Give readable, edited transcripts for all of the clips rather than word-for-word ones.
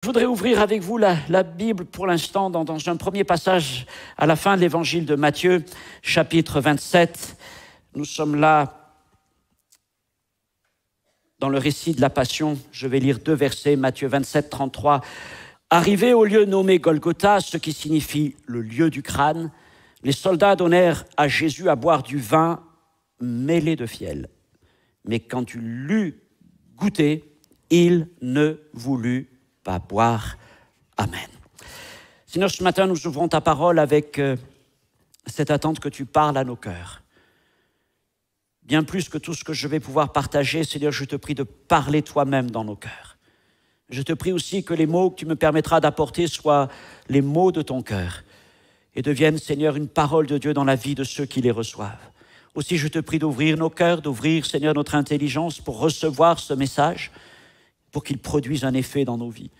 Je voudrais ouvrir avec vous la Bible pour l'instant dans un premier passage à la fin de l'évangile de Matthieu, chapitre 27. Nous sommes là dans le récit de la Passion. Je vais lire 2 versets, Matthieu 27, 33. « Arrivés au lieu nommé Golgotha, ce qui signifie le lieu du crâne, les soldats donnèrent à Jésus à boire du vin mêlé de fiel. Mais quand tu l'eus goûté, il ne voulut pas boire. Amen. » Seigneur, ce matin, nous ouvrons ta parole avec cette attente que tu parles à nos cœurs. Bien plus que tout ce que je vais pouvoir partager, Seigneur, je te prie de parler toi-même dans nos cœurs. Je te prie aussi que les mots que tu me permettras d'apporter soient les mots de ton cœur et deviennent, Seigneur, une parole de Dieu dans la vie de ceux qui les reçoivent. Aussi, je te prie d'ouvrir nos cœurs, d'ouvrir, Seigneur, notre intelligence pour recevoir ce message, pour qu'il produise un effet dans nos vies.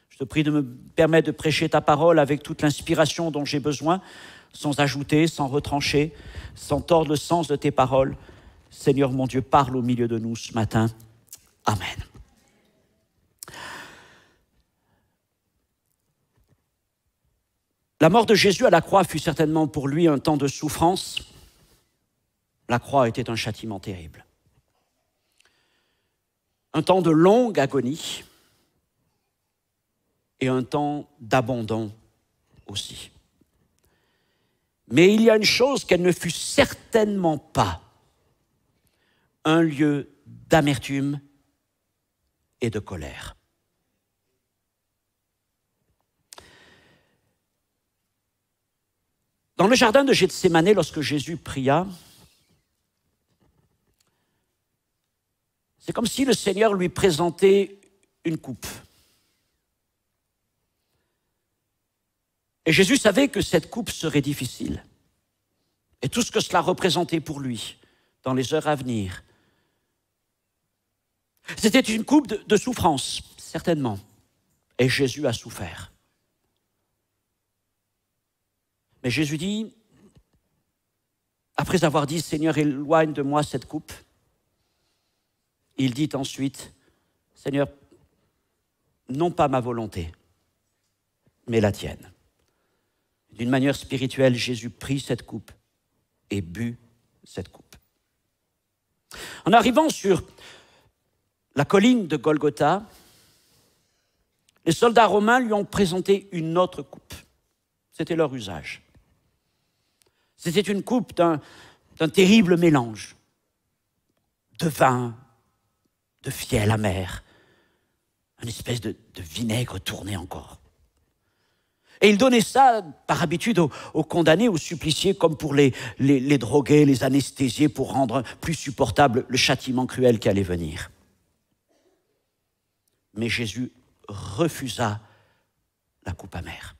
Je te prie de me permettre de prêcher ta parole avec toute l'inspiration dont j'ai besoin, sans ajouter, sans retrancher, sans tordre le sens de tes paroles. Seigneur mon Dieu, parle au milieu de nous ce matin. Amen. La mort de Jésus à la croix fut certainement pour lui un temps de souffrance. La croix était un châtiment terrible. Un temps de longue agonie et un temps d'abandon aussi. Mais il y a une chose qu'elle ne fut certainement pas, un lieu d'amertume et de colère. Dans le jardin de Gethsémanée, lorsque Jésus pria, c'est comme si le Seigneur lui présentait une coupe. Et Jésus savait que cette coupe serait difficile. Et tout ce que cela représentait pour lui dans les heures à venir. C'était une coupe de souffrance, certainement. Et Jésus a souffert. Mais Jésus dit, après avoir dit, « Seigneur, éloigne de moi cette coupe », il dit ensuite, « Seigneur, non pas ma volonté, mais la tienne. » D'une manière spirituelle, Jésus prit cette coupe et but cette coupe. En arrivant sur la colline de Golgotha, les soldats romains lui ont présenté une autre coupe. C'était leur usage. C'était une coupe d'un terrible mélange de vin, de fiel amer, une espèce de vinaigre tourné encore. Et il donnait ça, par habitude, aux condamnés, aux suppliciés, comme pour les droguer, les anesthésier, pour rendre plus supportable le châtiment cruel qui allait venir. Mais Jésus refusa la coupe amère.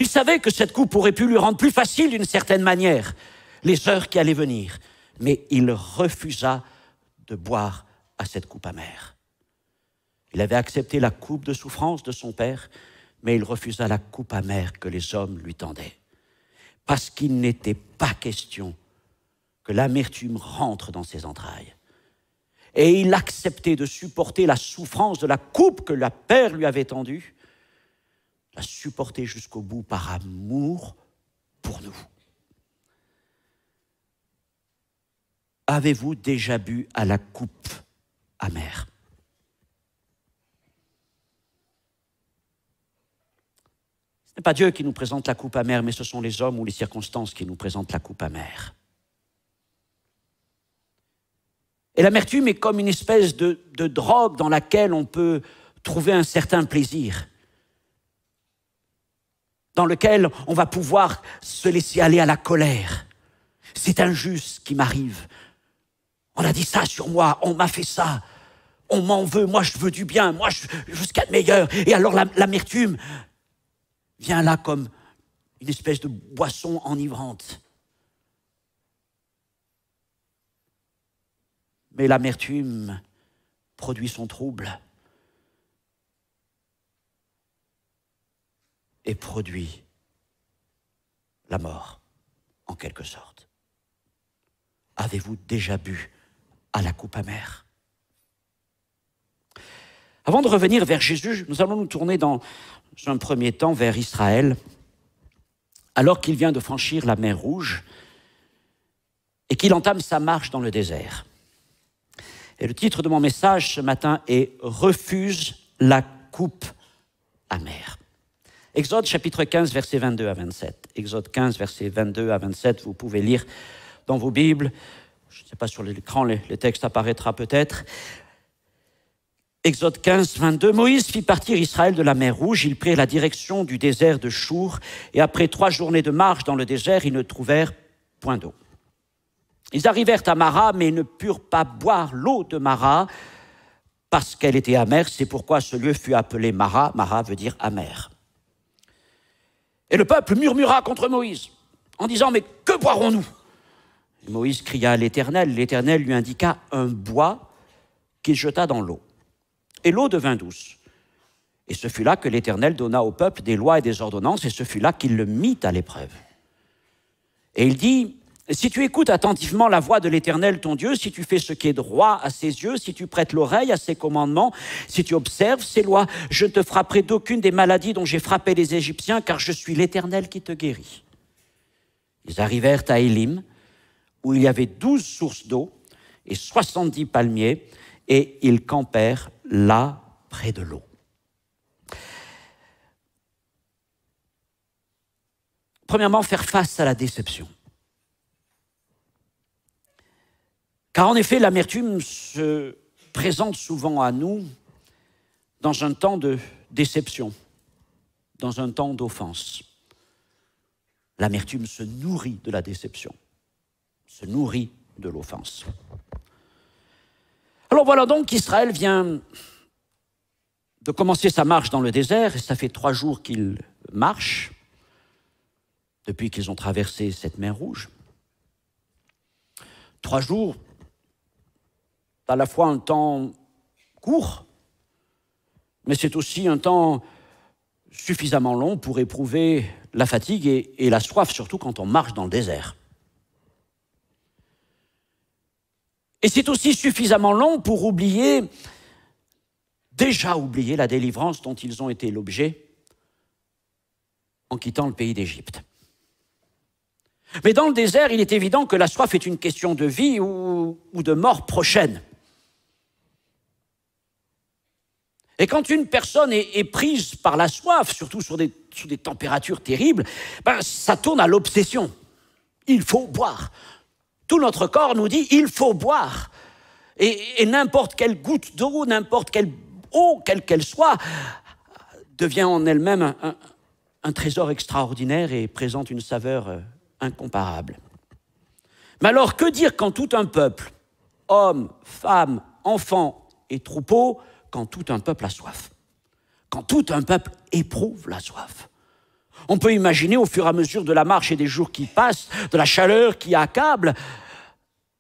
Il savait que cette coupe aurait pu lui rendre plus facile d'une certaine manière les heures qui allaient venir, mais il refusa de boire à cette coupe amère. Il avait accepté la coupe de souffrance de son Père, mais il refusa la coupe amère que les hommes lui tendaient. Parce qu'il n'était pas question que l'amertume rentre dans ses entrailles. Et il acceptait de supporter la souffrance de la coupe que le Père lui avait tendue, la supporter jusqu'au bout par amour pour nous. Avez-vous déjà bu à la coupe amère? Ce n'est pas Dieu qui nous présente la coupe amère, mais ce sont les hommes ou les circonstances qui nous présentent la coupe amère. Et l'amertume est comme une espèce de drogue dans laquelle on peut trouver un certain plaisir, dans lequel on va pouvoir se laisser aller à la colère. C'est injuste ce qui m'arrive. On a dit ça sur moi, on m'a fait ça, on m'en veut, moi je veux du bien, moi je veux ce qu'il y a de meilleur. Et alors l'amertume vient là comme une espèce de boisson enivrante. Mais l'amertume produit son trouble et produit la mort, en quelque sorte. Avez-vous déjà bu à la coupe amère? Avant de revenir vers Jésus, nous allons nous tourner dans un premier temps vers Israël, alors qu'il vient de franchir la mer Rouge et qu'il entame sa marche dans le désert. Et le titre de mon message ce matin est « Refuse la coupe amère ». Exode chapitre 15, versets 22 à 27. Exode 15, versets 22 à 27, vous pouvez lire dans vos Bibles. Je ne sais pas, sur l'écran, le texte apparaîtra peut-être. Exode 15, 22. Moïse fit partir Israël de la mer Rouge. Ils prirent la direction du désert de Chour. Et après 3 journées de marche dans le désert, ils ne trouvèrent point d'eau. Ils arrivèrent à Mara, mais ne purent pas boire l'eau de Mara parce qu'elle était amère. C'est pourquoi ce lieu fut appelé Mara. Mara veut dire amère. Et le peuple murmura contre Moïse en disant « Mais que boirons-nous » Et Moïse cria à l'Éternel. L'Éternel lui indiqua un bois qu'il jeta dans l'eau. Et l'eau devint douce. Et ce fut là que l'Éternel donna au peuple des lois et des ordonnances, et ce fut là qu'il le mit à l'épreuve. Et il dit, si tu écoutes attentivement la voix de l'Éternel ton Dieu, si tu fais ce qui est droit à ses yeux, si tu prêtes l'oreille à ses commandements, si tu observes ses lois, je ne te frapperai d'aucune des maladies dont j'ai frappé les Égyptiens, car je suis l'Éternel qui te guérit. Ils arrivèrent à Élim, où il y avait 12 sources d'eau et 70 palmiers, et ils campèrent là, près de l'eau. Premièrement, faire face à la déception. Car en effet, l'amertume se présente souvent à nous dans un temps de déception, dans un temps d'offense. L'amertume se nourrit de la déception, se nourrit de l'offense. Alors voilà donc qu'Israël vient de commencer sa marche dans le désert, et ça fait 3 jours qu'ils marchent, depuis qu'ils ont traversé cette mer Rouge. 3 jours, à la fois un temps court, mais c'est aussi un temps suffisamment long pour éprouver la fatigue et la soif, surtout quand on marche dans le désert. Et c'est aussi suffisamment long pour déjà oublier la délivrance dont ils ont été l'objet en quittant le pays d'Égypte. Mais dans le désert, il est évident que la soif est une question de vie ou de mort prochaine. Et quand une personne est prise par la soif, surtout sous des températures terribles, ça tourne à l'obsession. Il faut boire. Tout notre corps nous dit « il faut boire ». Et n'importe quelle goutte d'eau, n'importe quelle eau, quelle qu'elle soit, devient en elle-même un trésor extraordinaire et présente une saveur incomparable. Mais alors, que dire quand tout un peuple, hommes, femmes, enfants et troupeaux, quand tout un peuple a soif, quand tout un peuple éprouve la soif? On peut imaginer au fur et à mesure de la marche et des jours qui passent, de la chaleur qui accable,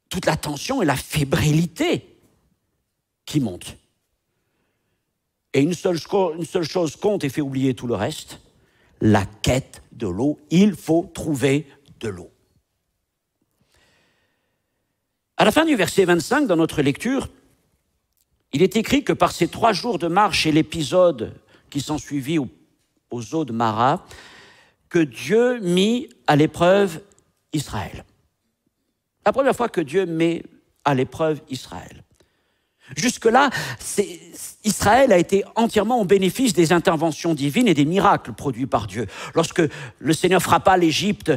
toute la tension et la fébrilité qui montent. Et une seule chose compte et fait oublier tout le reste, la quête de l'eau. Il faut trouver de l'eau. À la fin du verset 25, dans notre lecture, il est écrit que par ces 3 jours de marche et l'épisode qui s'ensuivit aux eaux de Mara, que Dieu mit à l'épreuve Israël. La première fois que Dieu met à l'épreuve Israël. Jusque-là, Israël a été entièrement au bénéfice des interventions divines et des miracles produits par Dieu. Lorsque le Seigneur frappa l'Égypte,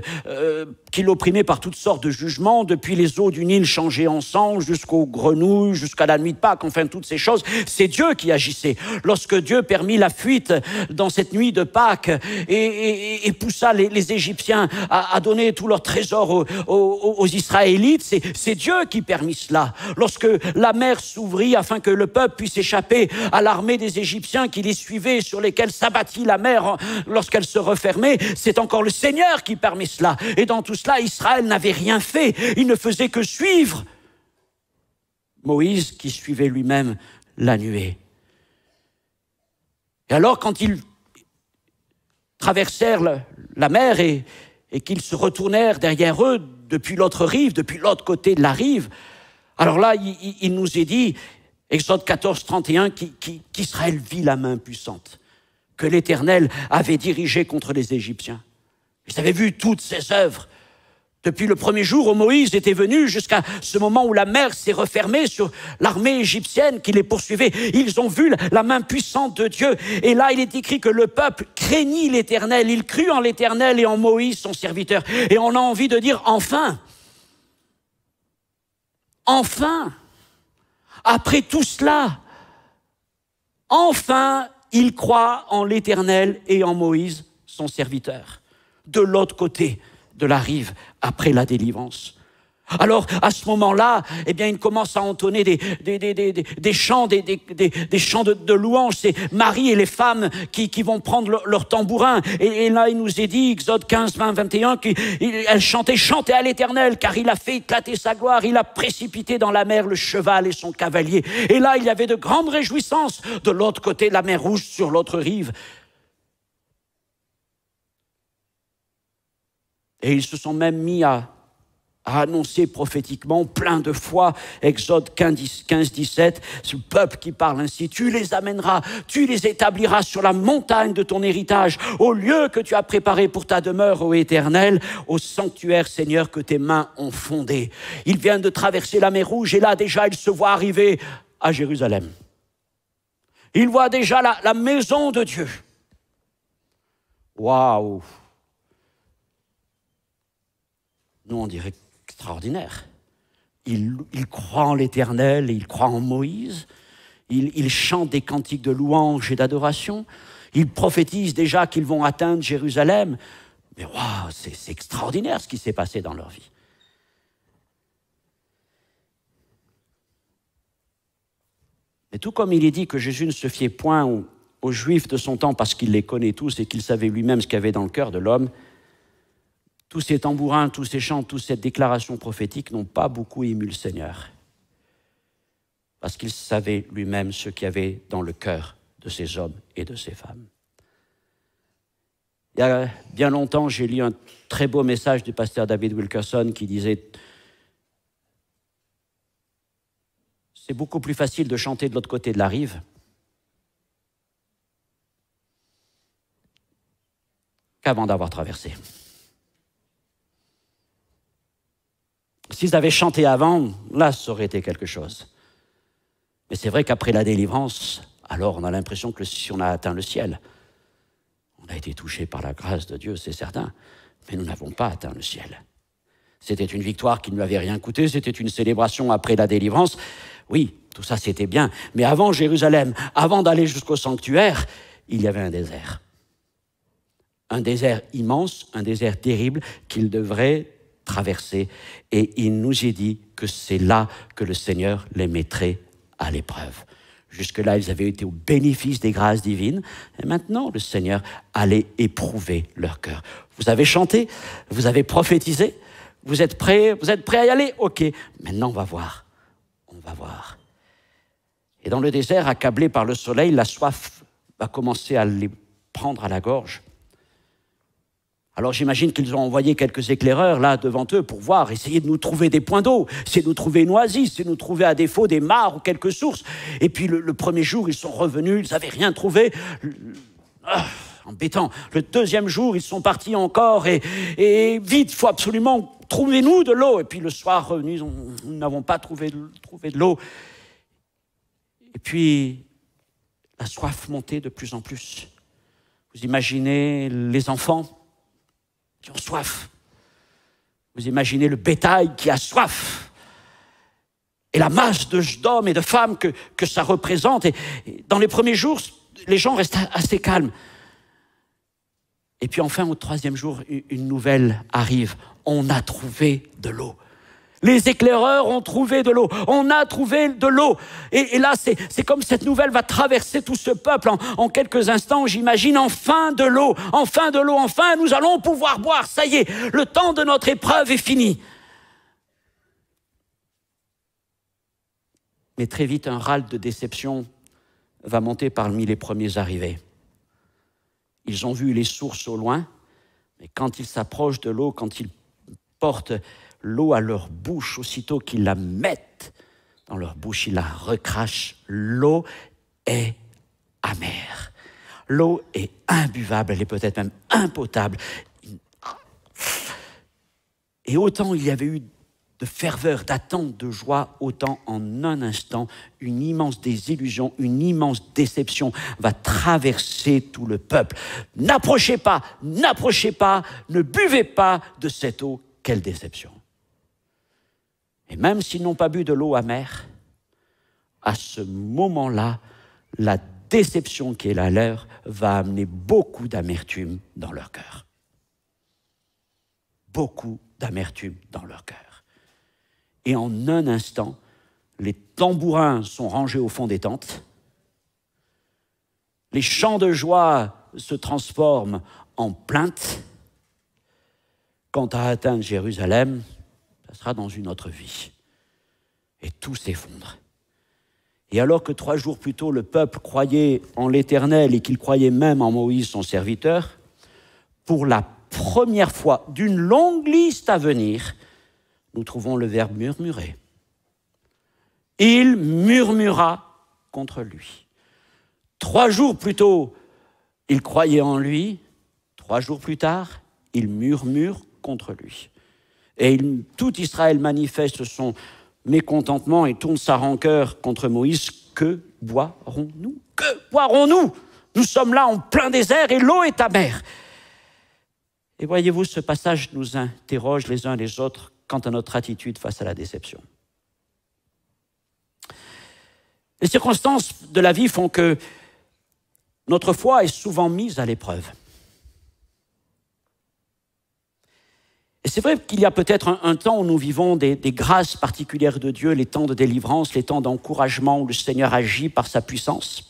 qui l'opprimait par toutes sortes de jugements, depuis les eaux du Nil changées en sang, jusqu'aux grenouilles, jusqu'à la nuit de Pâques, enfin toutes ces choses, c'est Dieu qui agissait. Lorsque Dieu permit la fuite dans cette nuit de Pâques et poussa les Égyptiens à donner tout leur trésor aux Israélites, c'est Dieu qui permit cela. Lorsque la mer s'ouvrit afin que le peuple puisse échapper à l'armée des Égyptiens qui les suivait, sur lesquels s'abattit la mer lorsqu'elle se refermait, c'est encore le Seigneur qui permet cela. Et dans tout cela, Israël n'avait rien fait. Il ne faisait que suivre Moïse qui suivait lui-même la nuée. Et alors, quand ils traversèrent la mer et qu'ils se retournèrent derrière eux depuis l'autre rive, depuis l'autre côté de la rive, alors là, il nous est dit, Exode 14, 31, qu'Israël vit la main puissante que l'Éternel avait dirigée contre les Égyptiens. Ils avaient vu toutes ses œuvres. Depuis le premier jour où Moïse était venu jusqu'à ce moment où la mer s'est refermée sur l'armée égyptienne qui les poursuivait, ils ont vu la main puissante de Dieu. Et là, il est écrit que le peuple craignit l'Éternel. Il crut en l'Éternel et en Moïse, son serviteur. Et on a envie de dire, enfin, après tout cela, enfin, il croit en l'Éternel et en Moïse, son serviteur. De l'autre côté de la rive, après la délivrance. Alors, à ce moment-là, eh bien, il commence à entonner des chants, des chants de louange. C'est Marie et les femmes qui vont prendre leur tambourin. Et là, il nous est dit, Exode 15, 20, 21, qu'elle chantait « Chantez à l'Éternel, car il a fait éclater sa gloire. Il a précipité dans la mer le cheval et son cavalier. » Et là, il y avait de grandes réjouissances de l'autre côté de la mer Rouge, sur l'autre rive. Et ils se sont même mis à annoncer prophétiquement plein de fois, Exode 15, 17, ce peuple qui parle ainsi, tu les amèneras, tu les établiras sur la montagne de ton héritage, au lieu que tu as préparé pour ta demeure, ô Éternel, au sanctuaire, Seigneur, que tes mains ont fondé. Ils viennent de traverser la mer Rouge et là déjà ils se voient arriver à Jérusalem. Ils voient déjà la maison de Dieu. Waouh! Nous, on dirait extraordinaire. Il croit en l'Éternel et il croit en Moïse. Il chante des cantiques de louange et d'adoration. Il prophétise déjà qu'ils vont atteindre Jérusalem. Mais waouh, c'est extraordinaire ce qui s'est passé dans leur vie. Mais tout comme il est dit que Jésus ne se fiait point aux Juifs de son temps parce qu'il les connaît tous et qu'il savait lui-même ce qu'il y avait dans le cœur de l'homme, tous ces tambourins, tous ces chants, toute cette déclaration prophétique n'ont pas beaucoup ému le Seigneur. Parce qu'il savait lui-même ce qu'il y avait dans le cœur de ces hommes et de ces femmes. Il y a bien longtemps, j'ai lu un très beau message du pasteur David Wilkerson qui disait « C'est beaucoup plus facile de chanter de l'autre côté de la rive qu'avant d'avoir traversé. » S'ils avaient chanté avant, là, ça aurait été quelque chose. Mais c'est vrai qu'après la délivrance, alors on a l'impression que si on a atteint le ciel, on a été touché par la grâce de Dieu, c'est certain, mais nous n'avons pas atteint le ciel. C'était une victoire qui ne lui avait rien coûté, c'était une célébration après la délivrance. Oui, tout ça c'était bien, mais avant Jérusalem, avant d'aller jusqu'au sanctuaire, il y avait un désert. Un désert immense, un désert terrible qu'il devrait traverser, et il nous est dit que c'est là que le Seigneur les mettrait à l'épreuve. Jusque-là, ils avaient été au bénéfice des grâces divines, et maintenant, le Seigneur allait éprouver leur cœur. Vous avez chanté, vous avez prophétisé, vous êtes prêts à y aller? Ok, maintenant on va voir. Et dans le désert, accablés par le soleil, la soif va commencer à les prendre à la gorge. Alors j'imagine qu'ils ont envoyé quelques éclaireurs là devant eux pour voir, essayer de nous trouver des points d'eau, essayer de nous trouver une oasis, essayer de nous trouver à défaut des mares ou quelques sources. Et puis le premier jour, ils sont revenus, ils n'avaient rien trouvé. Embêtant. Le deuxième jour, ils sont partis encore et vite, il faut absolument trouver-nous de l'eau. Et puis le soir, revenus, nous n'avons pas trouvé de l'eau. Et puis la soif montait de plus en plus. Vous imaginez les enfants qui ont soif. Vous imaginez le bétail qui a soif. Et la masse d'hommes et de femmes que ça représente. Et dans les premiers jours, les gens restent assez calmes. Et puis enfin, au troisième jour, une nouvelle arrive. On a trouvé de l'eau. Les éclaireurs ont trouvé de l'eau. On a trouvé de l'eau. Et là, c'est comme cette nouvelle va traverser tout ce peuple en quelques instants, j'imagine, enfin de l'eau. Enfin de l'eau, enfin, nous allons pouvoir boire. Ça y est, le temps de notre épreuve est fini. Mais très vite, un râle de déception va monter parmi les premiers arrivés. Ils ont vu les sources au loin, mais quand ils s'approchent de l'eau, quand ils portent l'eau à leur bouche, aussitôt qu'ils la mettent dans leur bouche, ils la recrachent. L'eau est amère. L'eau est imbuvable, elle est peut-être même impotable. Et autant il y avait eu de ferveur, d'attente, de joie, autant en un instant, une immense désillusion, une immense déception va traverser tout le peuple. N'approchez pas, ne buvez pas de cette eau. Quelle déception! Et même s'ils n'ont pas bu de l'eau amère, à ce moment-là, la déception qui est la leur va amener beaucoup d'amertume dans leur cœur. Beaucoup d'amertume dans leur cœur. Et en un instant, les tambourins sont rangés au fond des tentes, les chants de joie se transforment en plaintes. Quant à atteindre Jérusalem, ça sera dans une autre vie. Et tout s'effondre. Et alors que 3 jours plus tôt, le peuple croyait en l'Éternel et qu'il croyait même en Moïse, son serviteur, pour la première fois d'une longue liste à venir, nous trouvons le verbe murmurer. Il murmura contre lui. 3 jours plus tôt, il croyait en lui. 3 jours plus tard, il murmure contre lui. Et tout Israël manifeste son mécontentement et tourne sa rancœur contre Moïse. Que boirons-nous? Que boirons-nous? Nous sommes là en plein désert et l'eau est amère. Et voyez-vous, ce passage nous interroge les uns les autres quant à notre attitude face à la déception. Les circonstances de la vie font que notre foi est souvent mise à l'épreuve. Et c'est vrai qu'il y a peut-être un temps où nous vivons des grâces particulières de Dieu, les temps de délivrance, les temps d'encouragement où le Seigneur agit par sa puissance.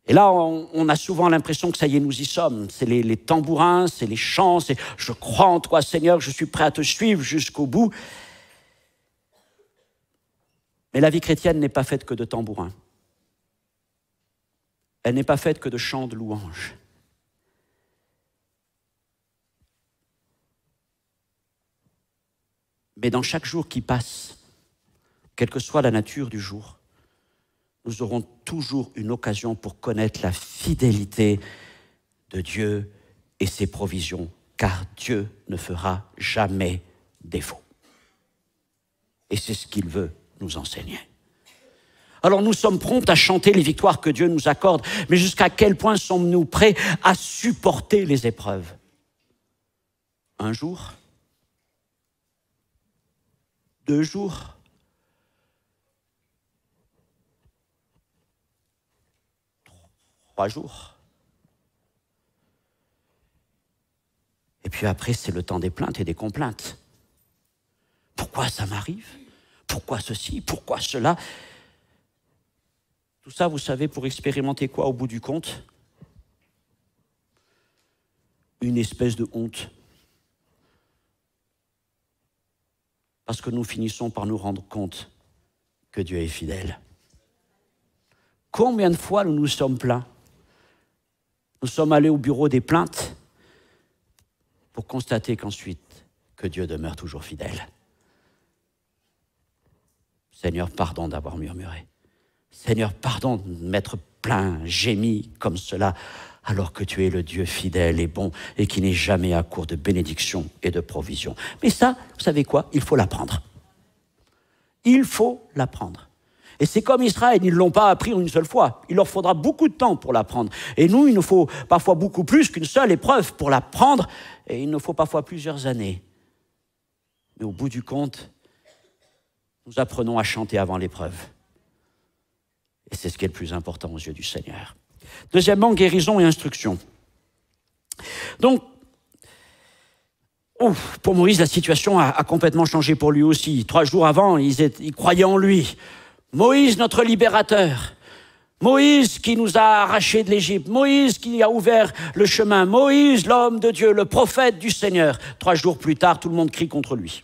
Et là, on a souvent l'impression que ça y est, nous y sommes. C'est les tambourins, c'est les chants, c'est « Je crois en toi, Seigneur, je suis prêt à te suivre jusqu'au bout ». Mais la vie chrétienne n'est pas faite que de tambourins. Elle n'est pas faite que de chants de louanges. Mais dans chaque jour qui passe, quelle que soit la nature du jour, nous aurons toujours une occasion pour connaître la fidélité de Dieu et ses provisions, car Dieu ne fera jamais défaut. Et c'est ce qu'il veut nous enseigner. Alors nous sommes prompts à chanter les victoires que Dieu nous accorde, mais jusqu'à quel point sommes-nous prêts à supporter les épreuves? 1 jour? 2 jours? 3 jours? Et puis après, c'est le temps des plaintes et des complaintes. Pourquoi ça m'arrive? Pourquoi ceci? Pourquoi cela? Tout ça, vous savez, pour expérimenter quoi au bout du compte? Une espèce de honte. Parce que nous finissons par nous rendre compte que Dieu est fidèle. Combien de fois nous nous sommes plaints? Nous sommes allés au bureau des plaintes pour constater qu'ensuite, que Dieu demeure toujours fidèle. Seigneur, pardon d'avoir murmuré. Seigneur, pardon de m'être plaint, gémi comme cela, alors que tu es le Dieu fidèle et bon et qui n'est jamais à court de bénédictions et de provisions. Mais ça, vous savez quoi? Il faut l'apprendre. Il faut l'apprendre. Et c'est comme Israël, ils ne l'ont pas appris en une seule fois. Il leur faudra beaucoup de temps pour l'apprendre. Et nous, il nous faut parfois beaucoup plus qu'une seule épreuve pour l'apprendre. Et il nous faut parfois plusieurs années. Mais au bout du compte, nous apprenons à chanter avant l'épreuve. Et c'est ce qui est le plus important aux yeux du Seigneur. Deuxièmement, guérison et instruction. Donc, pour Moïse, la situation a complètement changé pour lui aussi. 3 jours avant, il croyait en lui. Moïse, notre libérateur. Moïse qui nous a arrachés de l'Égypte. Moïse qui a ouvert le chemin. Moïse, l'homme de Dieu, le prophète du Seigneur. 3 jours plus tard, tout le monde crie contre lui.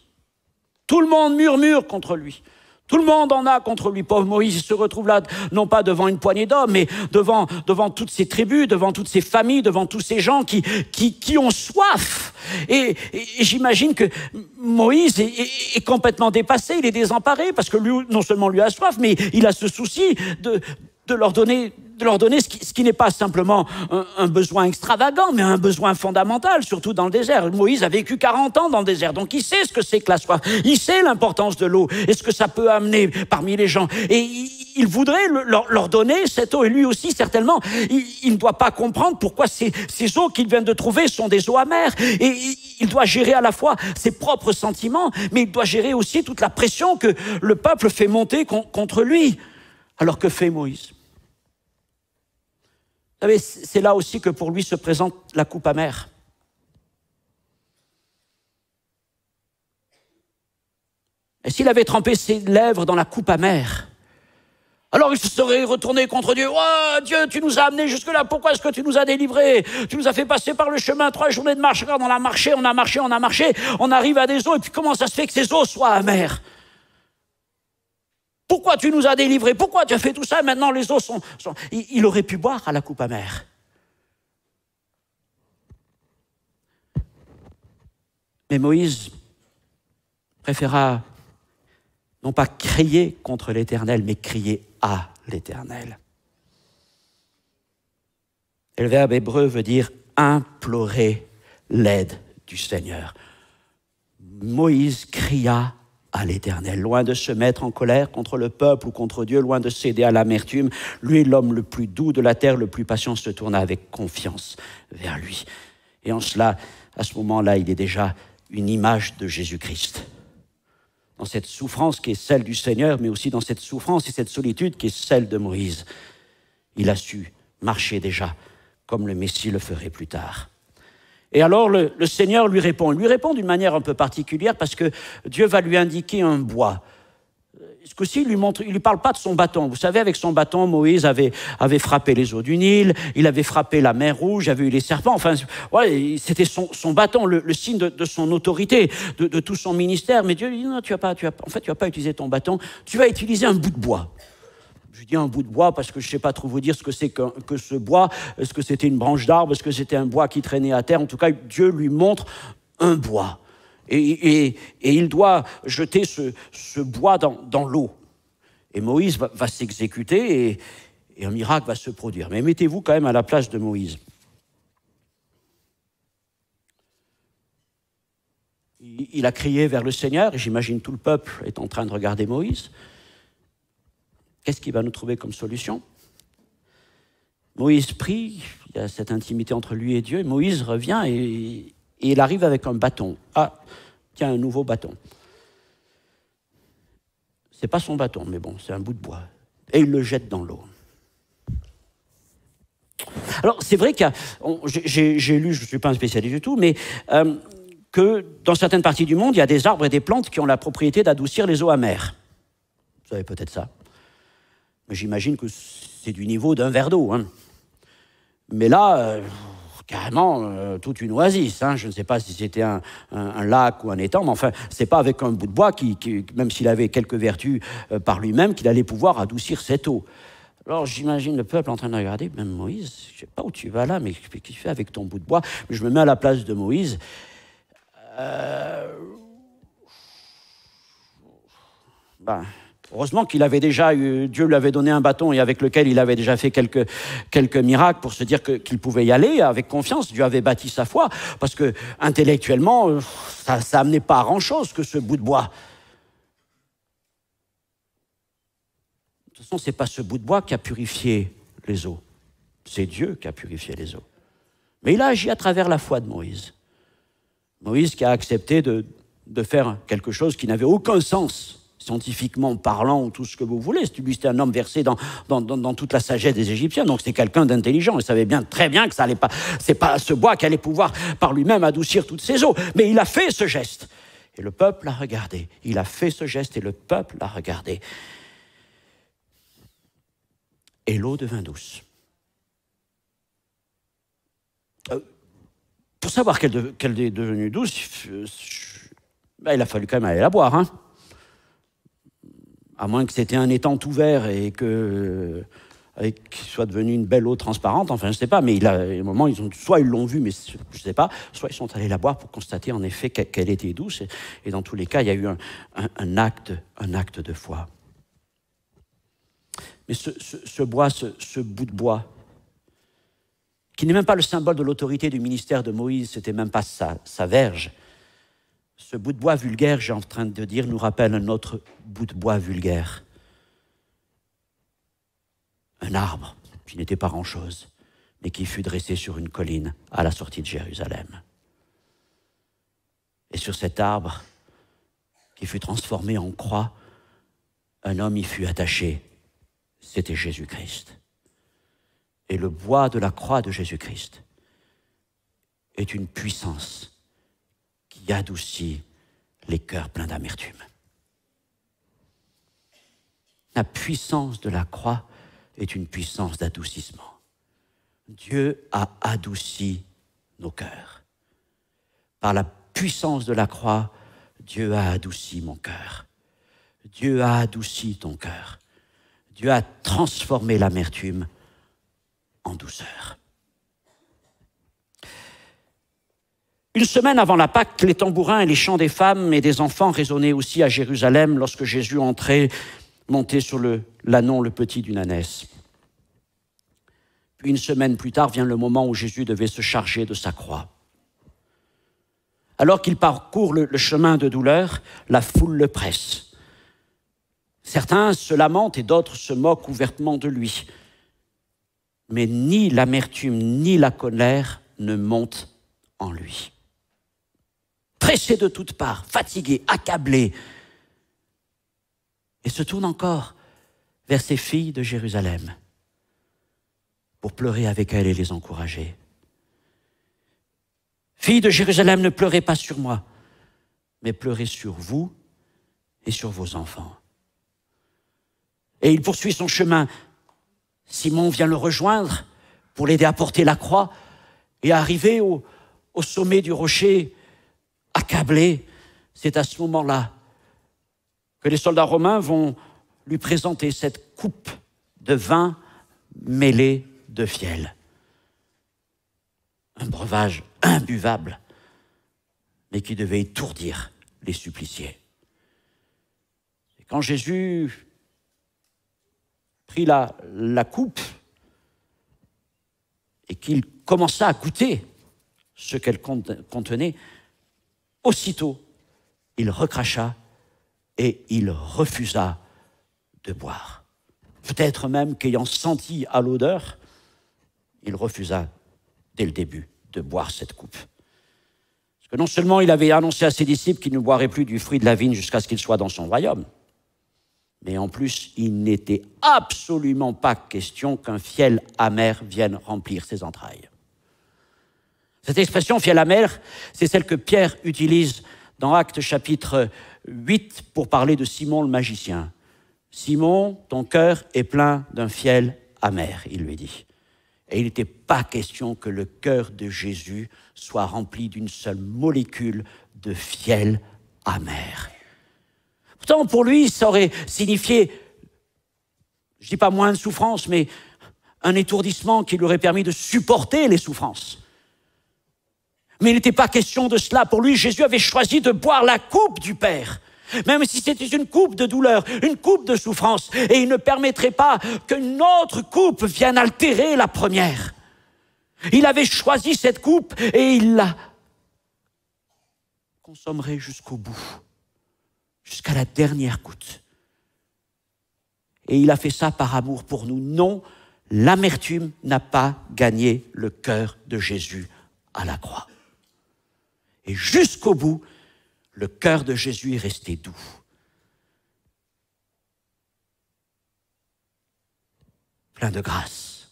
Tout le monde murmure contre lui. Tout le monde en a contre lui. Pauvre Moïse, il se retrouve là, non pas devant une poignée d'hommes, mais devant toutes ces tribus, devant toutes ces familles, devant tous ces gens qui ont soif. Et j'imagine que Moïse est complètement dépassé, il est désemparé, parce que lui, non seulement lui a soif, mais il a ce souci de leur donner ce qui n'est pas simplement un besoin extravagant, mais un besoin fondamental, surtout dans le désert. Moïse a vécu 40 ans dans le désert, donc il sait ce que c'est que la soif. Il sait l'importance de l'eau et ce que ça peut amener parmi les gens. Et il voudrait leur donner cette eau. Et lui aussi, certainement, il ne doit pas comprendre pourquoi ces eaux qu'il vient de trouver sont des eaux amères. Et il doit gérer à la fois ses propres sentiments, mais il doit gérer aussi toute la pression que le peuple fait monter contre lui. Alors que fait Moïse ? Vous savez, c'est là aussi que pour lui se présente la coupe amère. Et s'il avait trempé ses lèvres dans la coupe amère, alors il se serait retourné contre Dieu. « Oh Dieu, tu nous as amenés jusque-là, pourquoi est-ce que tu nous as délivrés? Tu nous as fait passer par le chemin 3 journées de marche. Regarde, on a marché, on arrive à des eaux, et puis comment ça se fait que ces eaux soient amères? Pourquoi tu nous as délivrés? Pourquoi tu as fait tout ça? Maintenant, les eaux sont... Il aurait pu boire à la coupe amère. Mais Moïse préféra non pas crier contre l'Éternel, mais crier à l'Éternel. Et le verbe hébreu veut dire implorer l'aide du Seigneur. Moïse cria à l'Éternel, loin de se mettre en colère contre le peuple ou contre Dieu, loin de céder à l'amertume. Lui, l'homme le plus doux de la terre, le plus patient, se tourna avec confiance vers lui. Et en cela, à ce moment-là, il est déjà une image de Jésus-Christ. Dans cette souffrance qui est celle du Seigneur, mais aussi dans cette souffrance et cette solitude qui est celle de Moïse, il a su marcher déjà comme le Messie le ferait plus tard. Et alors le Seigneur lui répond d'une manière un peu particulière parce que Dieu va lui indiquer un bois. Ce coup-ci, il lui parle pas de son bâton. Vous savez, avec son bâton, Moïse avait frappé les eaux du Nil, il avait frappé la mer Rouge, il avait eu les serpents. Enfin, ouais, c'était son bâton, le signe de son autorité, de tout son ministère. Mais Dieu lui dit non, tu vas pas utiliser ton bâton, tu vas utiliser un bout de bois. Je dis un bout de bois parce que je ne sais pas trop vous dire ce que c'est que ce bois. Est-ce que c'était une branche d'arbre? Est-ce que c'était un bois qui traînait à terre? En tout cas, Dieu lui montre un bois. Et il doit jeter ce bois dans l'eau. Et Moïse va s'exécuter et un miracle va se produire. Mais mettez-vous quand même à la place de Moïse. Il a crié vers le Seigneur, et j'imagine tout le peuple est en train de regarder Moïse. Qu'est-ce qu'il va nous trouver comme solution? Moïse prie, il y a cette intimité entre lui et Dieu, et Moïse revient et il arrive avec un bâton. Ah, tiens, un nouveau bâton. C'est pas son bâton, mais bon, c'est un bout de bois. Et il le jette dans l'eau. Alors, c'est vrai que j'ai lu, je ne suis pas un spécialiste du tout, mais que dans certaines parties du monde, il y a des arbres et des plantes qui ont la propriété d'adoucir les eaux amères. Vous savez peut-être ça. Mais j'imagine que c'est du niveau d'un verre d'eau. Hein. Mais là, carrément, toute une oasis. Hein. Je ne sais pas si c'était un lac ou un étang, mais enfin, c'est pas avec un bout de bois qui même s'il avait quelques vertus par lui-même, qu'il allait pouvoir adoucir cette eau. Alors j'imagine le peuple en train de regarder, même Moïse, je ne sais pas où tu vas là, mais qu'est-ce que tu fais avec ton bout de bois? Je me mets à la place de Moïse. Heureusement qu'il avait déjà eu, Dieu lui avait donné un bâton et avec lequel il avait déjà fait quelques miracles pour se dire qu'il pouvait y aller avec confiance. Dieu avait bâti sa foi parce que intellectuellement, ça amenait pas à grand-chose que ce bout de bois. De toute façon, c'est pas ce bout de bois qui a purifié les eaux. C'est Dieu qui a purifié les eaux. Mais il a agi à travers la foi de Moïse. Moïse qui a accepté de faire quelque chose qui n'avait aucun sens, scientifiquement parlant, ou tout ce que vous voulez. C'était un homme versé dans toute la sagesse des Égyptiens, donc c'était quelqu'un d'intelligent. Il savait très bien que ça allait pas, c'est pas ce bois qui allait pouvoir par lui-même adoucir toutes ces eaux. Mais il a fait ce geste. Et le peuple l'a regardé. Il a fait ce geste et le peuple l'a regardé. Et l'eau devint douce. Pour savoir qu'elle est devenue douce, il a fallu quand même aller la boire. Hein. à moins que c'était un étang ouvert et qu'il soit devenu une belle eau transparente, enfin je ne sais pas, mais à un moment, soit ils l'ont vu, mais je ne sais pas, soit ils sont allés la boire pour constater en effet qu'elle était douce, et dans tous les cas, il y a eu un acte de foi. Mais ce bout de bois, qui n'est même pas le symbole de l'autorité du ministère de Moïse, c'était même pas sa verge. Ce bout de bois vulgaire, j'ai en train de dire, nous rappelle un autre bout de bois vulgaire. Un arbre qui n'était pas grand-chose, mais qui fut dressé sur une colline à la sortie de Jérusalem. Et sur cet arbre, qui fut transformé en croix, un homme y fut attaché. C'était Jésus-Christ. Et le bois de la croix de Jésus-Christ est une puissance qui adoucit les cœurs pleins d'amertume. La puissance de la croix est une puissance d'adoucissement. Dieu a adouci nos cœurs. Par la puissance de la croix, Dieu a adouci mon cœur. Dieu a adouci ton cœur. Dieu a transformé l'amertume en douceur. Une semaine avant la Pâque, les tambourins et les chants des femmes et des enfants résonnaient aussi à Jérusalem lorsque Jésus entrait, monté sur l'ânon le petit d'une ânesse. Puis une semaine plus tard vient le moment où Jésus devait se charger de sa croix. Alors qu'il parcourt le chemin de douleur, la foule le presse. Certains se lamentent et d'autres se moquent ouvertement de lui. Mais ni l'amertume ni la colère ne montent en lui. Pressé de toutes parts, fatigué, accablé, et se tourne encore vers ces filles de Jérusalem pour pleurer avec elles et les encourager. Filles de Jérusalem, ne pleurez pas sur moi, mais pleurez sur vous et sur vos enfants. Et il poursuit son chemin. Simon vient le rejoindre pour l'aider à porter la croix et arriver au sommet du rocher, accablé. C'est à ce moment-là que les soldats romains vont lui présenter cette coupe de vin mêlé de fiel. Un breuvage imbuvable, mais qui devait étourdir les suppliciés. Et quand Jésus prit la coupe et qu'il commença à goûter ce qu'elle contenait, aussitôt, il recracha et il refusa de boire. Peut-être même qu'ayant senti à l'odeur, il refusa dès le début de boire cette coupe. Parce que non seulement il avait annoncé à ses disciples qu'il ne boirait plus du fruit de la vigne jusqu'à ce qu'il soit dans son royaume, mais en plus, il n'était absolument pas question qu'un fiel amer vienne remplir ses entrailles. Cette expression fiel amer, c'est celle que Pierre utilise dans Actes chapitre 8 pour parler de Simon le magicien. Simon, ton cœur est plein d'un fiel amer, il lui dit. Et il n'était pas question que le cœur de Jésus soit rempli d'une seule molécule de fiel amer. Pourtant, pour lui, ça aurait signifié, je ne dis pas moins de souffrance, mais un étourdissement qui lui aurait permis de supporter les souffrances. Mais il n'était pas question de cela. Pour lui, Jésus avait choisi de boire la coupe du Père, même si c'était une coupe de douleur, une coupe de souffrance, et il ne permettrait pas qu'une autre coupe vienne altérer la première. Il avait choisi cette coupe et il la consommerait jusqu'au bout, jusqu'à la dernière goutte. Et il a fait ça par amour pour nous. Non, l'amertume n'a pas gagné le cœur de Jésus à la croix. Et jusqu'au bout, le cœur de Jésus est resté doux. Plein de grâce,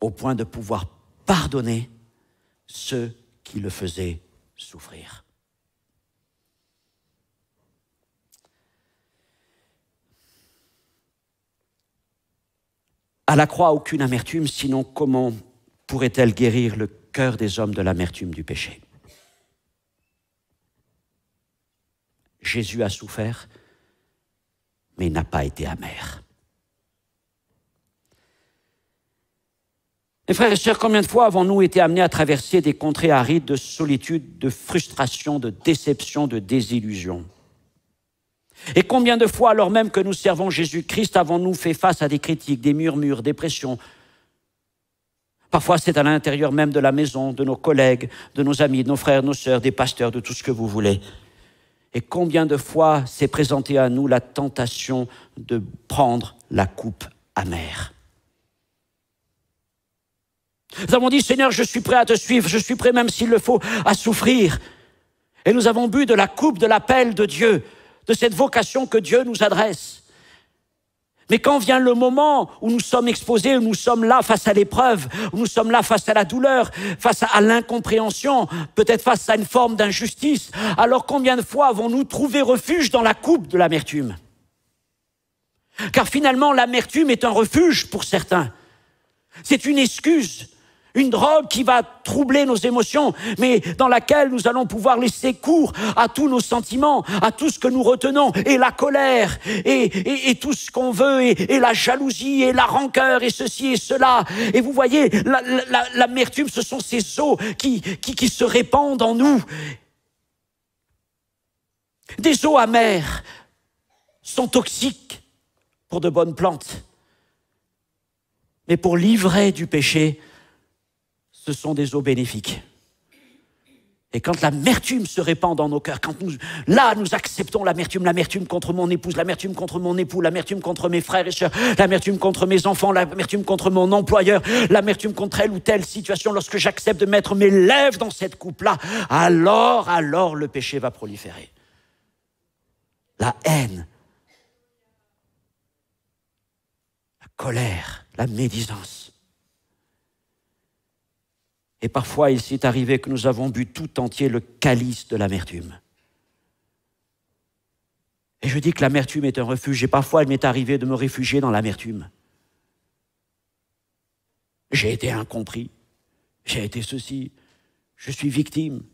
au point de pouvoir pardonner ceux qui le faisaient souffrir. À la croix, aucune amertume, sinon comment pourrait-elle guérir le cœur des hommes de l'amertume du péché? Jésus a souffert mais il n'a pas été amer. Mes frères et sœurs, combien de fois avons-nous été amenés à traverser des contrées arides de solitude, de frustration, de déception, de désillusion? Et combien de fois, alors même que nous servons Jésus-Christ, avons-nous fait face à des critiques, des murmures, des pressions? Parfois, c'est à l'intérieur même de la maison, de nos collègues, de nos amis, de nos frères, nos sœurs, des pasteurs, de tout ce que vous voulez. Et combien de fois s'est présentée à nous la tentation de prendre la coupe amère? Nous avons dit, Seigneur, je suis prêt à te suivre, je suis prêt même s'il le faut à souffrir. Et nous avons bu de la coupe de l'appel de Dieu, de cette vocation que Dieu nous adresse. Mais quand vient le moment où nous sommes exposés, où nous sommes là face à l'épreuve, où nous sommes là face à la douleur, face à l'incompréhension, peut-être face à une forme d'injustice, alors combien de fois avons-nous trouvé refuge dans la coupe de l'amertume? Car finalement, l'amertume est un refuge pour certains. C'est une excuse, une drogue qui va troubler nos émotions, mais dans laquelle nous allons pouvoir laisser cours à tous nos sentiments, à tout ce que nous retenons, et la colère, et tout ce qu'on veut, et la jalousie, et la rancœur, et ceci et cela. Et vous voyez, l'amertume, ce sont ces eaux qui se répandent en nous. Des eaux amères sont toxiques pour de bonnes plantes. Mais pour l'ivraie du péché, ce sont des eaux bénéfiques. Et quand l'amertume se répand dans nos cœurs, quand nous acceptons l'amertume contre mon épouse, l'amertume contre mon époux, l'amertume contre mes frères et sœurs, l'amertume contre mes enfants, l'amertume contre mon employeur, l'amertume contre telle ou telle situation, lorsque j'accepte de mettre mes lèvres dans cette coupe-là, alors le péché va proliférer. La haine, la colère, la médisance. Et parfois, il s'est arrivé que nous avons bu tout entier le calice de l'amertume. Et je dis que l'amertume est un refuge, et parfois il m'est arrivé de me réfugier dans l'amertume. J'ai été incompris, j'ai été ceci, je suis victime.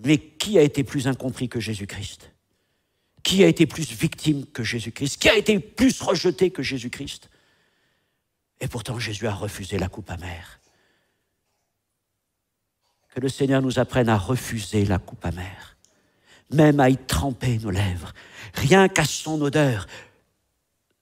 Mais qui a été plus incompris que Jésus-Christ? Qui a été plus victime que Jésus-Christ? Qui a été plus rejeté que Jésus-Christ? Et pourtant, Jésus a refusé la coupe amère. Que le Seigneur nous apprenne à refuser la coupe amère, même à y tremper nos lèvres, rien qu'à son odeur.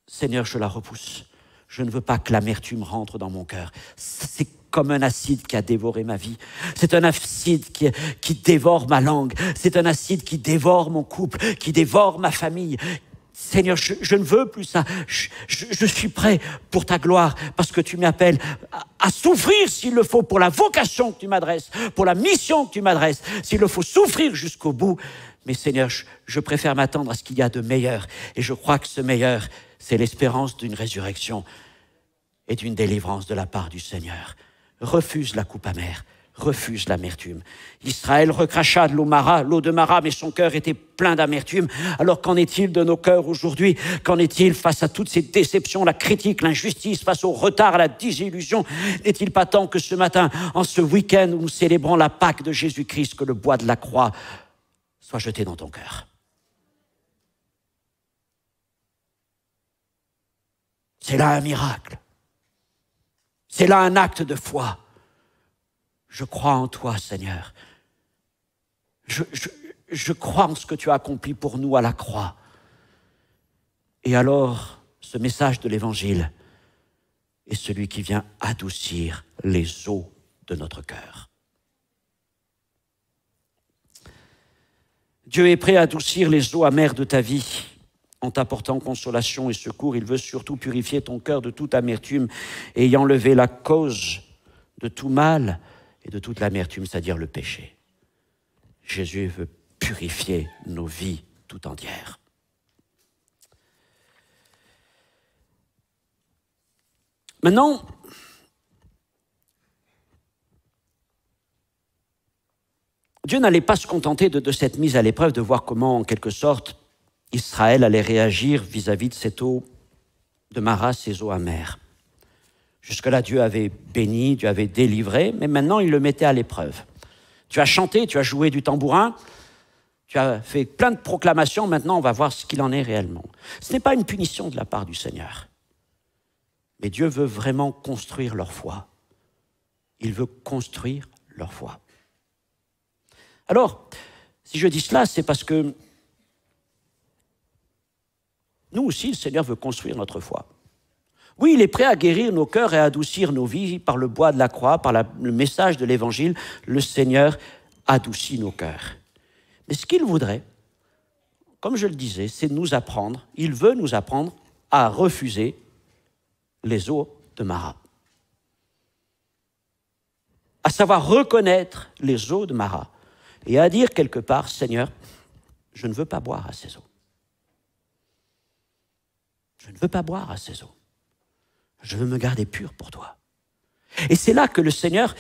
Seigneur, je la repousse. Je ne veux pas que l'amertume rentre dans mon cœur. C'est comme un acide qui a dévoré ma vie. C'est un acide qui dévore ma langue. C'est un acide qui dévore mon couple, qui dévore ma famille. Seigneur, je ne veux plus ça. Je suis prêt pour ta gloire, parce que tu m'appelles à souffrir s'il le faut, pour la vocation que tu m'adresses, pour la mission que tu m'adresses. S'il le faut, souffrir jusqu'au bout. Mais Seigneur, je préfère m'attendre à ce qu'il y a de meilleur. Et je crois que ce meilleur, c'est l'espérance d'une résurrection et d'une délivrance de la part du Seigneur. Refuse la coupe amère. Refuse l'amertume. Israël recracha de l'eau de Mara, mais son cœur était plein d'amertume. Alors qu'en est-il de nos cœurs aujourd'hui? Qu'en est-il face à toutes ces déceptions, la critique, l'injustice, face au retard, à la désillusion? N'est-il pas temps que ce matin, en ce week-end où nous célébrons la Pâque de Jésus-Christ, que le bois de la croix soit jeté dans ton cœur? C'est là un miracle. C'est là un acte de foi. Je crois en toi, Seigneur. Je crois en ce que tu as accompli pour nous à la croix. Et alors, ce message de l'Évangile est celui qui vient adoucir les eaux de notre cœur. Dieu est prêt à adoucir les eaux amères de ta vie en t'apportant consolation et secours. Il veut surtout purifier ton cœur de toute amertume et y enlever la cause de tout mal et de toute l'amertume, c'est-à-dire le péché. Jésus veut purifier nos vies tout entières. Maintenant, Dieu n'allait pas se contenter de cette mise à l'épreuve, de voir comment, en quelque sorte, Israël allait réagir vis-à-vis de cette eau de Mara, ces eaux amères. Jusque-là, Dieu avait béni, Dieu avait délivré, mais maintenant, il le mettait à l'épreuve. Tu as chanté, tu as joué du tambourin, Tu as fait plein de proclamations, maintenant on va voir ce qu'il en est réellement. Ce n'est pas une punition de la part du Seigneur. Mais Dieu veut vraiment construire leur foi. Il veut construire leur foi. Alors, si je dis cela, c'est parce que nous aussi, le Seigneur veut construire notre foi. Oui, il est prêt à guérir nos cœurs et à adoucir nos vies par le bois de la croix, par le message de l'Évangile. Le Seigneur adoucit nos cœurs. Mais ce qu'il voudrait, comme je le disais, c'est de nous apprendre, il veut nous apprendre à refuser les eaux de Mara. À savoir reconnaître les eaux de Mara et à dire quelque part, Seigneur, je ne veux pas boire à ces eaux. Je ne veux pas boire à ces eaux. Je veux me garder pur pour toi. Et c'est là que le Seigneur,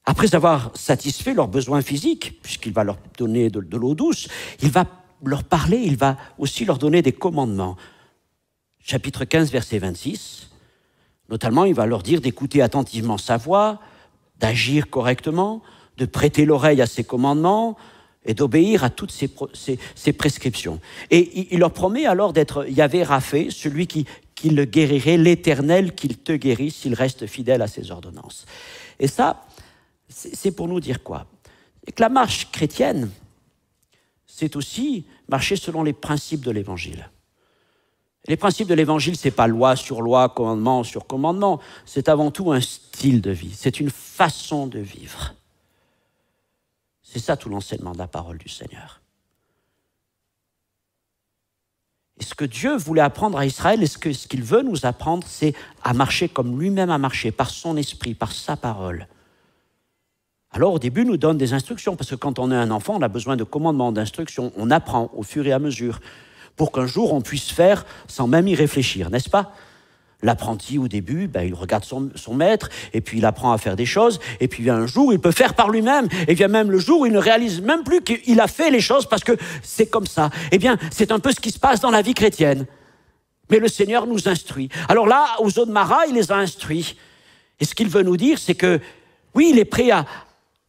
après avoir satisfait leurs besoins physiques, puisqu'il va leur donner de l'eau douce, il va leur parler, il va aussi leur donner des commandements. Chapitre 15, verset 26, notamment, il va leur dire d'écouter attentivement sa voix, d'agir correctement, de prêter l'oreille à ses commandements et d'obéir à toutes ses prescriptions. Et il leur promet alors d'être Yahvé Raphé, celui qui le guérirait, l'Éternel qu'il te guérisse s'il reste fidèle à ses ordonnances. Et ça, c'est pour nous dire quoi? Et que la marche chrétienne, c'est aussi marcher selon les principes de l'Évangile. Les principes de l'Évangile, ce n'est pas loi sur loi, commandement sur commandement, c'est avant tout un style de vie, c'est une façon de vivre. C'est ça tout l'enseignement de la parole du Seigneur. Et ce que Dieu voulait apprendre à Israël, et ce qu'il veut nous apprendre, c'est à marcher comme lui-même a marché, par son esprit, par sa parole. Alors au début, il nous donne des instructions, parce que quand on est un enfant, on a besoin de commandements, d'instructions, on apprend au fur et à mesure, pour qu'un jour on puisse faire sans même y réfléchir, n'est-ce pas? L'apprenti, au début, il regarde son maître, et puis il apprend à faire des choses, et puis un jour, il peut faire par lui-même, et bien même le jour où il ne réalise même plus qu'il a fait les choses parce que c'est comme ça. Eh bien, c'est un peu ce qui se passe dans la vie chrétienne. Mais le Seigneur nous instruit. Alors là, aux eaux de Mara, il les a instruits. Et ce qu'il veut nous dire, c'est que, oui, il est prêt à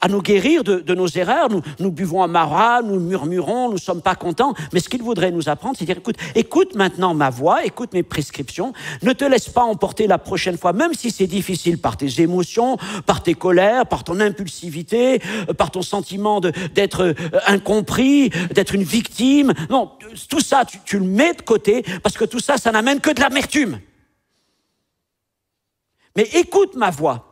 nous guérir de nos erreurs. Nous buvons à Mara, nous murmurons, nous ne sommes pas contents. Mais ce qu'il voudrait nous apprendre, c'est dire, écoute maintenant ma voix, écoute mes prescriptions. Ne te laisse pas emporter la prochaine fois, même si c'est difficile par tes émotions, par tes colères, par ton impulsivité, par ton sentiment d'être incompris, d'être une victime. Non, tout ça, tu le mets de côté, parce que tout ça, ça n'amène que de l'amertume. Mais écoute ma voix.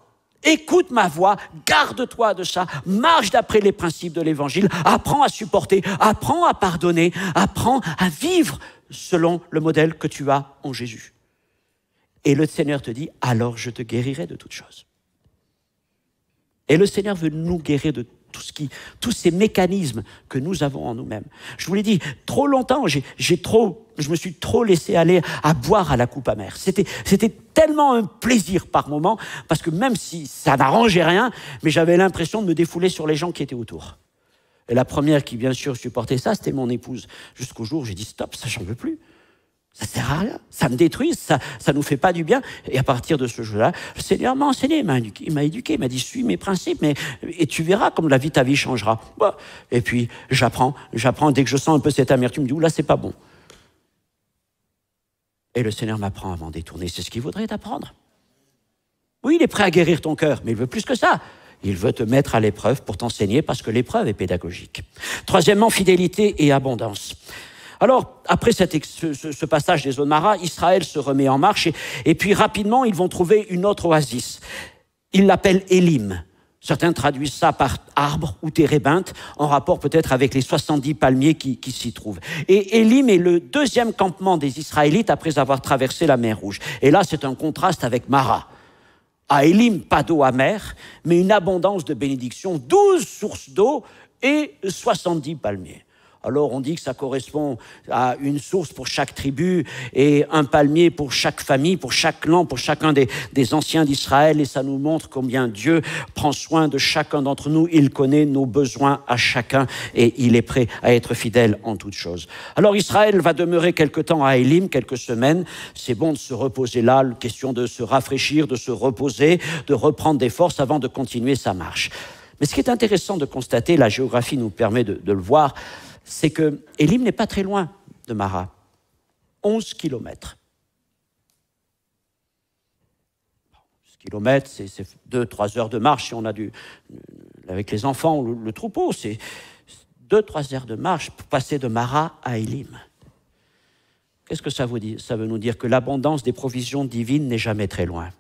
Écoute ma voix, garde-toi de ça, marche d'après les principes de l'Évangile, apprends à supporter, apprends à pardonner, apprends à vivre selon le modèle que tu as en Jésus. Et le Seigneur te dit, alors je te guérirai de toutes choses. Et le Seigneur veut nous guérir de tous ces mécanismes que nous avons en nous-mêmes. Je vous l'ai dit, trop longtemps, je me suis trop laissé aller à boire à la coupe amère. C'était tellement un plaisir par moment, parce que même si ça n'arrangeait rien, mais j'avais l'impression de me défouler sur les gens qui étaient autour. Et la première qui, bien sûr, supportait ça, c'était mon épouse. Jusqu'au jour où j'ai dit, stop, ça, j'en veux plus. Ça ne sert à rien, ça me détruit, ça ne nous fait pas du bien. Et à partir de ce jour-là, le Seigneur m'a enseigné, il m'a éduqué, il m'a dit, suis mes principes, et tu verras comme ta vie changera. Bon. Et puis, j'apprends, dès que je sens un peu cette amertume, je me dis, là, c'est pas bon. Et le Seigneur m'apprend à m'en détourner, c'est ce qu'il voudrait t'apprendre. Oui, il est prêt à guérir ton cœur, mais il veut plus que ça. Il veut te mettre à l'épreuve pour t'enseigner, parce que l'épreuve est pédagogique. Troisièmement, fidélité et abondance. Alors, après ce passage des eaux de Mara, Israël se remet en marche et puis rapidement, ils vont trouver une autre oasis. Ils l'appellent Élim. Certains traduisent ça par arbre ou térébinthe, en rapport peut-être avec les 70 palmiers qui s'y trouvent. Et Élim est le deuxième campement des Israélites après avoir traversé la mer Rouge. Et là, c'est un contraste avec Mara. À Élim, pas d'eau amère, mais une abondance de bénédictions, 12 sources d'eau et 70 palmiers. Alors on dit que ça correspond à une source pour chaque tribu et un palmier pour chaque famille, pour chaque clan, pour chacun des anciens d'Israël. Et ça nous montre combien Dieu prend soin de chacun d'entre nous. Il connaît nos besoins à chacun et il est prêt à être fidèle en toutes choses. Alors Israël va demeurer quelque temps à Élim, quelques semaines. C'est bon de se reposer là, question de se rafraîchir, de se reposer, de reprendre des forces avant de continuer sa marche. Mais ce qui est intéressant de constater, la géographie nous permet de le voir, c'est que Élim n'est pas très loin de Mara. 11 kilomètres. 11 kilomètres, c'est 2-3 heures de marche si on a avec les enfants ou le troupeau. C'est 2-3 heures de marche pour passer de Mara à Élim. Qu'est-ce que ça veut dire? Ça veut nous dire que l'abondance des provisions divines n'est jamais très loin.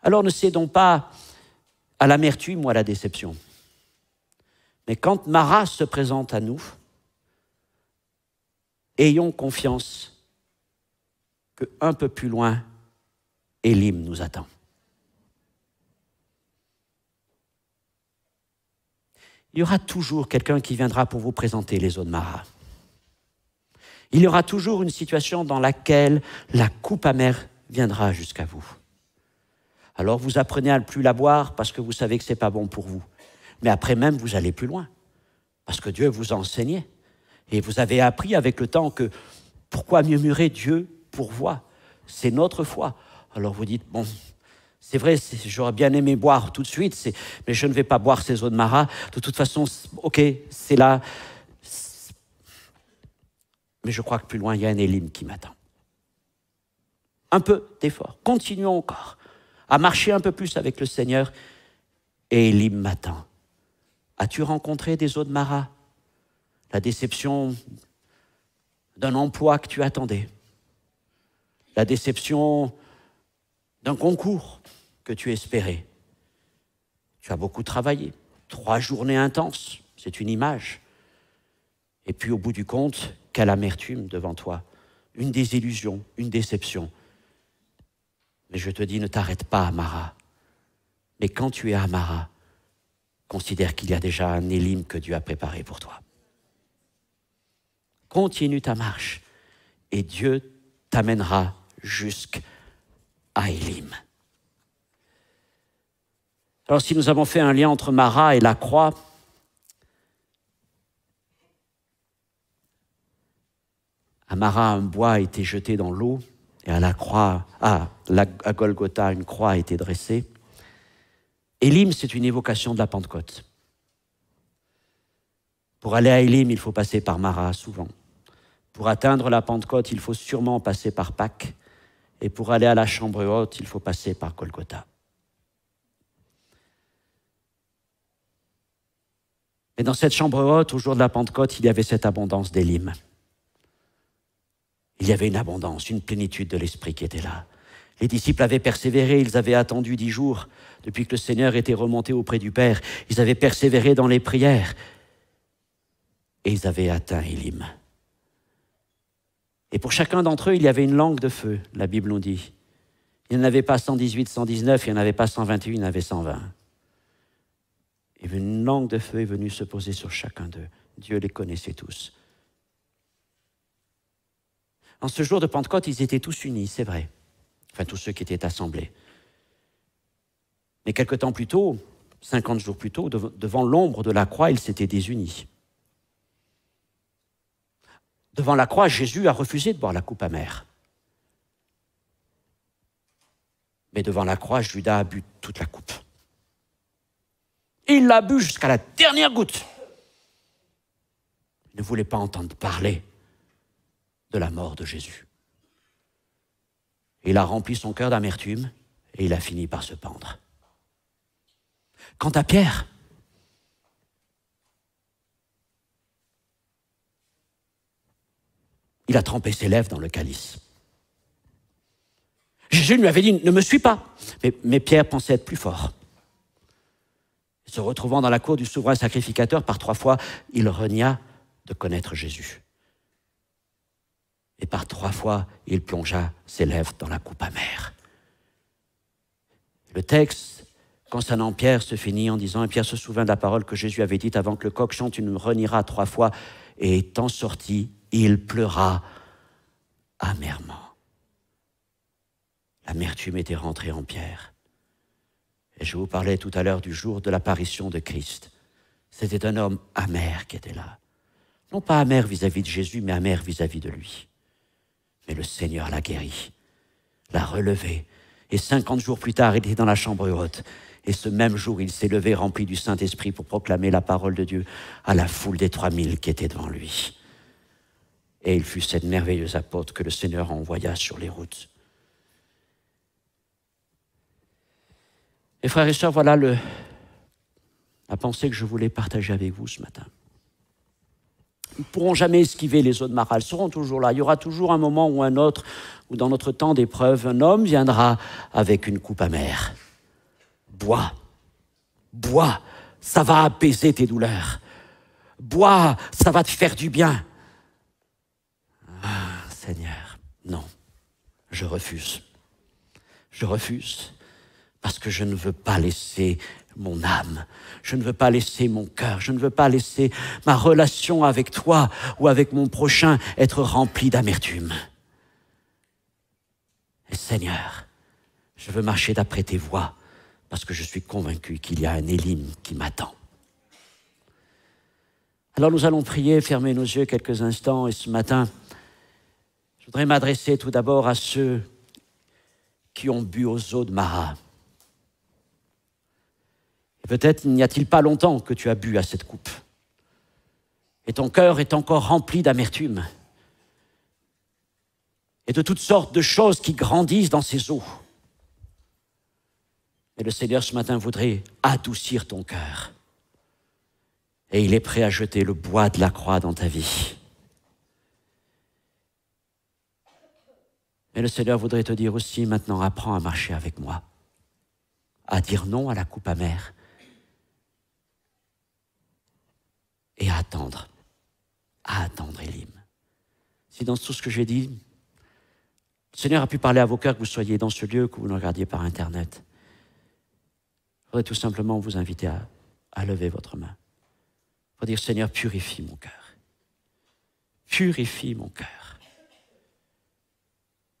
Alors ne cédons pas à l'amertume ou à la déception. Mais quand Mara se présente à nous, ayons confiance qu'un peu plus loin, Élim nous attend. Il y aura toujours quelqu'un qui viendra pour vous présenter les eaux de Mara. Il y aura toujours une situation dans laquelle la coupe amère viendra jusqu'à vous. Alors vous apprenez à ne plus la boire parce que vous savez que ce n'est pas bon pour vous. Mais après même, vous allez plus loin. Parce que Dieu vous a enseigné. Et vous avez appris avec le temps que pourquoi murmurer Dieu pourvoit? C'est notre foi. Alors vous dites, bon, c'est vrai, j'aurais bien aimé boire tout de suite, mais je ne vais pas boire ces eaux de Mara. De toute façon, ok, c'est là. Mais je crois que plus loin, il y a un Élim qui m'attend. Un peu d'effort. Continuons encore à marcher un peu plus avec le Seigneur. Et Élim m'attend. As-tu rencontré des eaux de Mara? La déception d'un emploi que tu attendais. La déception d'un concours que tu espérais. Tu as beaucoup travaillé. 3 journées intenses, c'est une image. Et puis au bout du compte, quelle amertume devant toi. Une désillusion, une déception. Mais je te dis, ne t'arrête pas à Mara. Mais quand tu es à Mara, considère qu'il y a déjà un Élim que Dieu a préparé pour toi. Continue ta marche et Dieu t'amènera jusqu'à Élim. Alors si nous avons fait un lien entre Mara et la croix, à Mara, un bois a été jeté dans l'eau et à la croix, à Golgotha, une croix a été dressée. Élim, c'est une évocation de la Pentecôte. Pour aller à Élim, il faut passer par Mara, souvent. Pour atteindre la Pentecôte, il faut sûrement passer par Pâques. Et pour aller à la chambre haute, il faut passer par Golgotha. Et dans cette chambre haute, au jour de la Pentecôte, il y avait cette abondance d'Élim. Il y avait une abondance, une plénitude de l'Esprit qui était là. Les disciples avaient persévéré, ils avaient attendu 10 jours depuis que le Seigneur était remonté auprès du Père. Ils avaient persévéré dans les prières et ils avaient atteint Élim. Et pour chacun d'entre eux, il y avait une langue de feu, la Bible nous dit. Il n'y en avait pas 118, 119, il n'y en avait pas 121, il y en avait 120. Et une langue de feu est venue se poser sur chacun d'eux. Dieu les connaissait tous. En ce jour de Pentecôte, ils étaient tous unis, c'est vrai. Enfin, tous ceux qui étaient assemblés. Mais quelque temps plus tôt, 50 jours plus tôt, devant l'ombre de la croix, ils s'étaient désunis. Devant la croix, Jésus a refusé de boire la coupe amère. Mais devant la croix, Judas a bu toute la coupe. Il l'a bu jusqu'à la dernière goutte. Il ne voulait pas entendre parler de la mort de Jésus. Il a rempli son cœur d'amertume et il a fini par se pendre. Quant à Pierre, il a trempé ses lèvres dans le calice. Jésus lui avait dit « Ne me suis pas ». Mais Pierre pensait être plus fort. Se retrouvant dans la cour du souverain sacrificateur, par 3 fois, il renia de connaître Jésus. Et par 3 fois, il plongea ses lèvres dans la coupe amère. Le texte concernant Pierre se finit en disant « Et Pierre se souvint de la parole que Jésus avait dite avant que le coq chante, tu me renieras 3 fois. Et étant sorti, il pleura amèrement. » L'amertume était rentrée en Pierre. Et je vous parlais tout à l'heure du jour de l'apparition de Christ. C'était un homme amer qui était là. Non pas amer vis-à-vis de Jésus, mais amer vis-à-vis de lui. Mais le Seigneur l'a guéri, l'a relevé. Et 50 jours plus tard, il était dans la chambre haute. Et ce même jour, il s'est levé rempli du Saint-Esprit pour proclamer la parole de Dieu à la foule des 3000 qui étaient devant lui. Et il fut cette merveilleuse apôtre que le Seigneur envoya sur les routes. Et frères et sœurs, voilà la pensée que je voulais partager avec vous ce matin. Nous ne pourrons jamais esquiver les eaux de Mara, elles seront toujours là. Il y aura toujours un moment ou un autre où dans notre temps d'épreuve, un homme viendra avec une coupe amère. Bois, bois, ça va apaiser tes douleurs. Bois, ça va te faire du bien. Ah, Seigneur, non, je refuse. Je refuse parce que je ne veux pas laisser mon âme, je ne veux pas laisser mon cœur, je ne veux pas laisser ma relation avec toi ou avec mon prochain être remplie d'amertume. Et Seigneur, je veux marcher d'après tes voies parce que je suis convaincu qu'il y a un Élim qui m'attend. Alors nous allons prier, fermer nos yeux quelques instants et ce matin, je voudrais m'adresser tout d'abord à ceux qui ont bu aux eaux de Mara. Peut-être n'y a-t-il pas longtemps que tu as bu à cette coupe. Et ton cœur est encore rempli d'amertume. Et de toutes sortes de choses qui grandissent dans ces eaux. Et le Seigneur ce matin voudrait adoucir ton cœur. Et il est prêt à jeter le bois de la croix dans ta vie. Mais le Seigneur voudrait te dire aussi maintenant, apprends à marcher avec moi. À dire non à la coupe amère. Et à attendre Élim. Si dans tout ce que j'ai dit, le Seigneur a pu parler à vos cœurs, que vous soyez dans ce lieu, que vous nous regardiez par Internet, je voudrais tout simplement vous inviter à lever votre main. Pour dire, Seigneur, purifie mon cœur. Purifie mon cœur.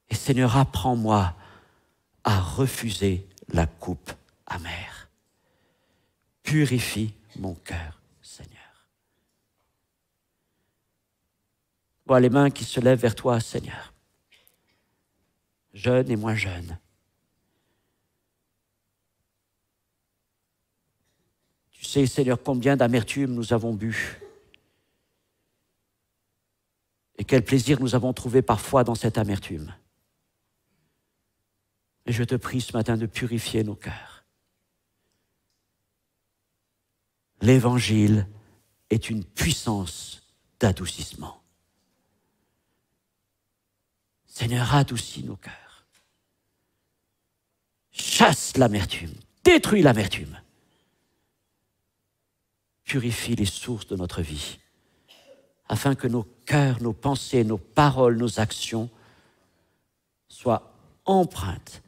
Et Seigneur, apprends-moi à refuser la coupe amère. Purifie mon cœur, Seigneur. Vois les mains qui se lèvent vers toi, Seigneur. Jeunes et moins jeunes. Tu sais, Seigneur, combien d'amertume nous avons bu. Et quel plaisir nous avons trouvé parfois dans cette amertume. Et je te prie ce matin de purifier nos cœurs. L'Évangile est une puissance d'adoucissement. Seigneur, adoucis nos cœurs. Chasse l'amertume, détruis l'amertume. Purifie les sources de notre vie, afin que nos cœurs, nos pensées, nos paroles, nos actions soient empreintes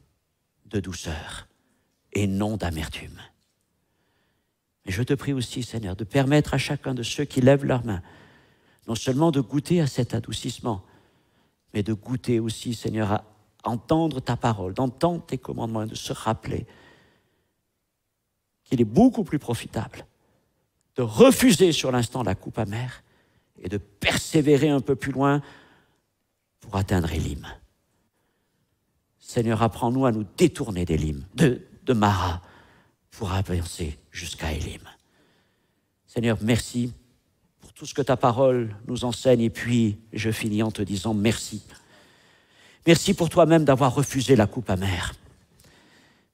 de douceur et non d'amertume. Mais je te prie aussi, Seigneur, de permettre à chacun de ceux qui lèvent leurs mains, non seulement de goûter à cet adoucissement, mais de goûter aussi, Seigneur, à entendre ta parole, d'entendre tes commandements et de se rappeler qu'il est beaucoup plus profitable de refuser sur l'instant la coupe amère et de persévérer un peu plus loin pour atteindre Élim. Seigneur, apprends-nous à nous détourner d'Élim, de Mara, pour avancer jusqu'à Élim. Seigneur, merci pour tout ce que ta parole nous enseigne. Et puis, je finis en te disant merci. Merci pour toi-même d'avoir refusé la coupe amère.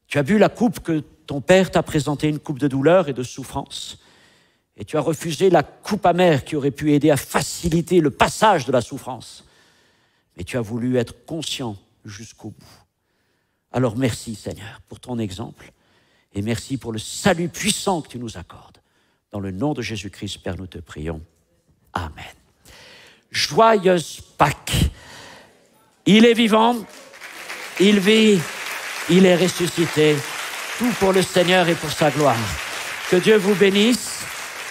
Tu as bu la coupe que ton Père t'a présentée, une coupe de douleur et de souffrance. Et tu as refusé la coupe amère qui aurait pu aider à faciliter le passage de la souffrance. Mais tu as voulu être conscient jusqu'au bout. Alors merci, Seigneur, pour ton exemple. Et merci pour le salut puissant que tu nous accordes. Dans le nom de Jésus-Christ, Père, nous te prions. Amen. Joyeuse Pâques. Il est vivant, il vit, il est ressuscité. Tout pour le Seigneur et pour sa gloire. Que Dieu vous bénisse.